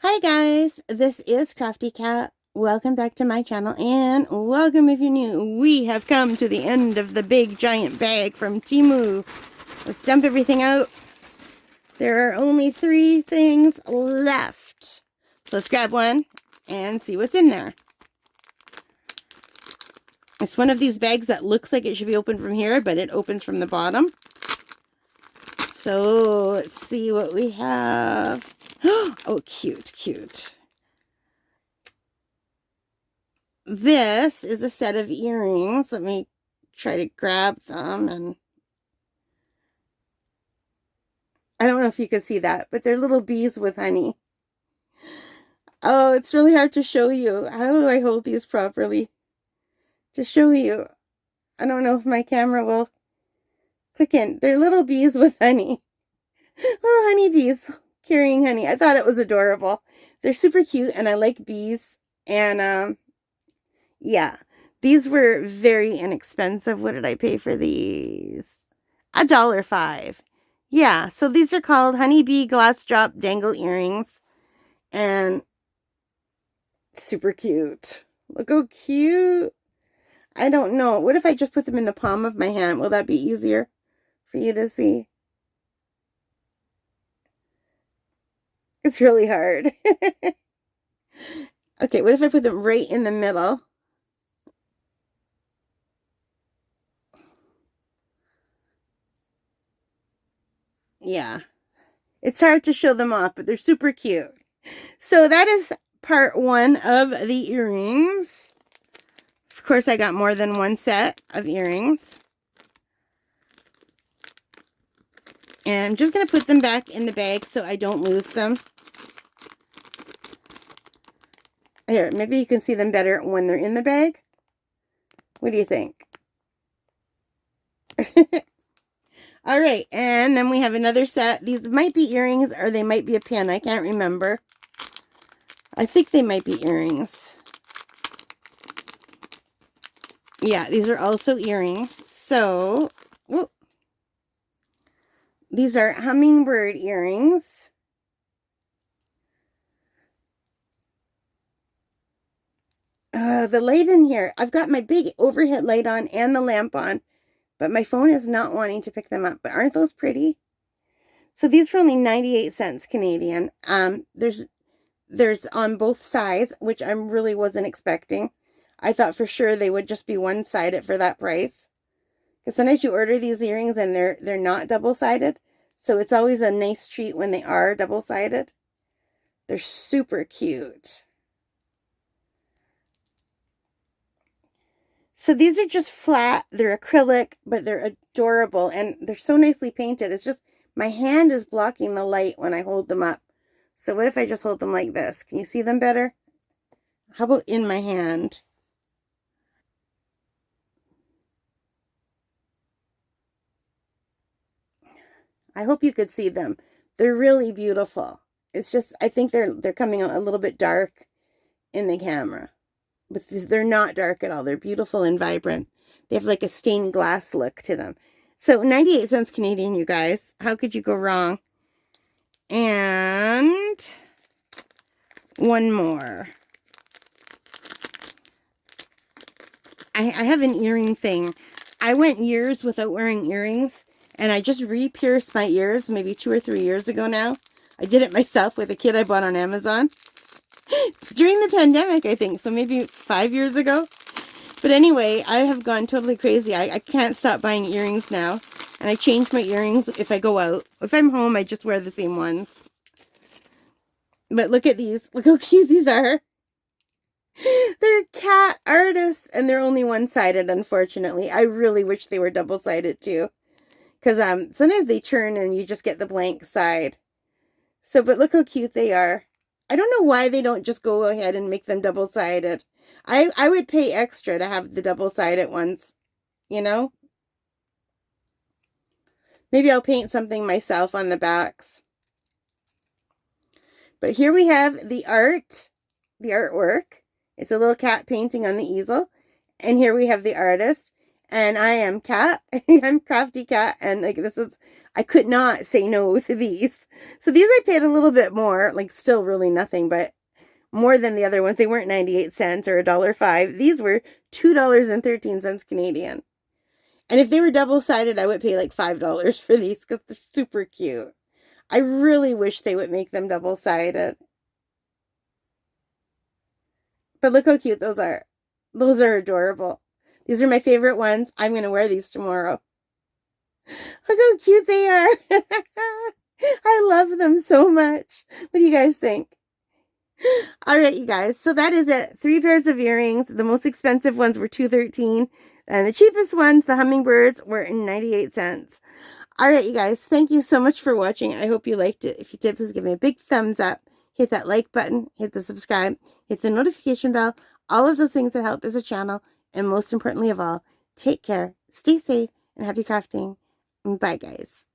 Hi guys, this is Crafty Cat. Welcome back to my channel and welcome if you're new. We have come to the end of the big giant bag from Temu. Let's dump everything out. There are only 3 things left. So let's grab one and see what's in there. It's one of these bags that looks like it should be opened from here, but it opens from the bottom. So let's see what we have. Oh, cute, cute. This is a set of earrings. Let me try to grab them, and I don't know if you can see that, but they're little bees with honey. Oh, it's really hard to show you. How do I hold these properly to show you? I don't know if my camera will click in. They're little bees with honey. Little honeybees carrying honey. I thought it was adorable. They're super cute, and I like bees. And yeah, these were very inexpensive. What did I pay for these? $1.05. Yeah, so these are called Honeybee Glass Drop Dangle Earrings. And super cute. Look how cute. I don't know. What if I just put them in the palm of my hand? Will that be easier for you to see? It's really hard. Okay, what if I put them right in the middle? Yeah. It's hard to show them off, but they're super cute. So that is part 1 of the earrings. Of course, I got more than one set of earrings. And I'm just going to put them back in the bag so I don't lose them. Here, maybe you can see them better when they're in the bag. What do you think? All right, and then we have another set. These might be earrings or they might be a pin. I can't remember. I think they might be earrings. Yeah, these are also earrings. So, whoop. These are hummingbird earrings. The light in here, I've got my big overhead light on and the lamp on, but my phone is not wanting to pick them up. But aren't those pretty? So these were only 98 cents Canadian. There's on both sides, which I really wasn't expecting. I thought for sure they would just be one-sided for that price. Because sometimes you order these earrings and they're not double-sided. So it's always a nice treat when they are double-sided. They're super cute. So these are just flat. They're acrylic, but they're adorable. And they're so nicely painted. It's just my hand is blocking the light when I hold them up. So what if I just hold them like this? Can you see them better? How about in my hand? I hope you could see them. They're really beautiful. It's just, I think they're coming out a little bit dark in the camera. But they're not dark at all. They're beautiful and vibrant. They have like a stained glass look to them. So 98 cents Canadian, you guys. How could you go wrong? And one more. I have an earring thing. I went years without wearing earrings, and I just re-pierced my ears maybe 2 or 3 years ago now. I did it myself with a kit I bought on Amazon. During the pandemic, I think, so maybe 5 years ago. But anyway, I have gone totally crazy. I can't stop buying earrings now. And I change my earrings if I go out. If I'm home, I just wear the same ones. But look at these. Look how cute these are. They're cat artists. And they're only one-sided, unfortunately. I really wish they were double-sided, too. Because sometimes they turn and you just get the blank side. So, but look how cute they are. I don't know why they don't just go ahead and make them double-sided. I would pay extra to have the double-sided ones, you know? Maybe I'll paint something myself on the backs. But here we have the artwork. It's a little cat painting on the easel. And here we have the artist. And I am Cat. I'm Crafty Cat. And like this is I could not say no to these. So these I paid a little bit more, like still really nothing, but more than the other ones. They weren't 98 cents or $1.05. These were $2.13 Canadian. And if they were double-sided, I would pay like $5 for these because they're super cute. I really wish they would make them double-sided. But look how cute those are. Those are adorable. These are my favorite ones. I'm going to wear these tomorrow. Look how cute they are. I love them so much. What do you guys think? All right, you guys. So that is it. 3 pairs of earrings. The most expensive ones were $2.13, and the cheapest ones, the hummingbirds, were 98 cents. All right, you guys. Thank you so much for watching. I hope you liked it. If you did, please give me a big thumbs up. Hit that like button. Hit the subscribe. Hit the notification bell. All of those things that help as a channel. And most importantly of all, take care, stay safe, and happy crafting. Bye, guys.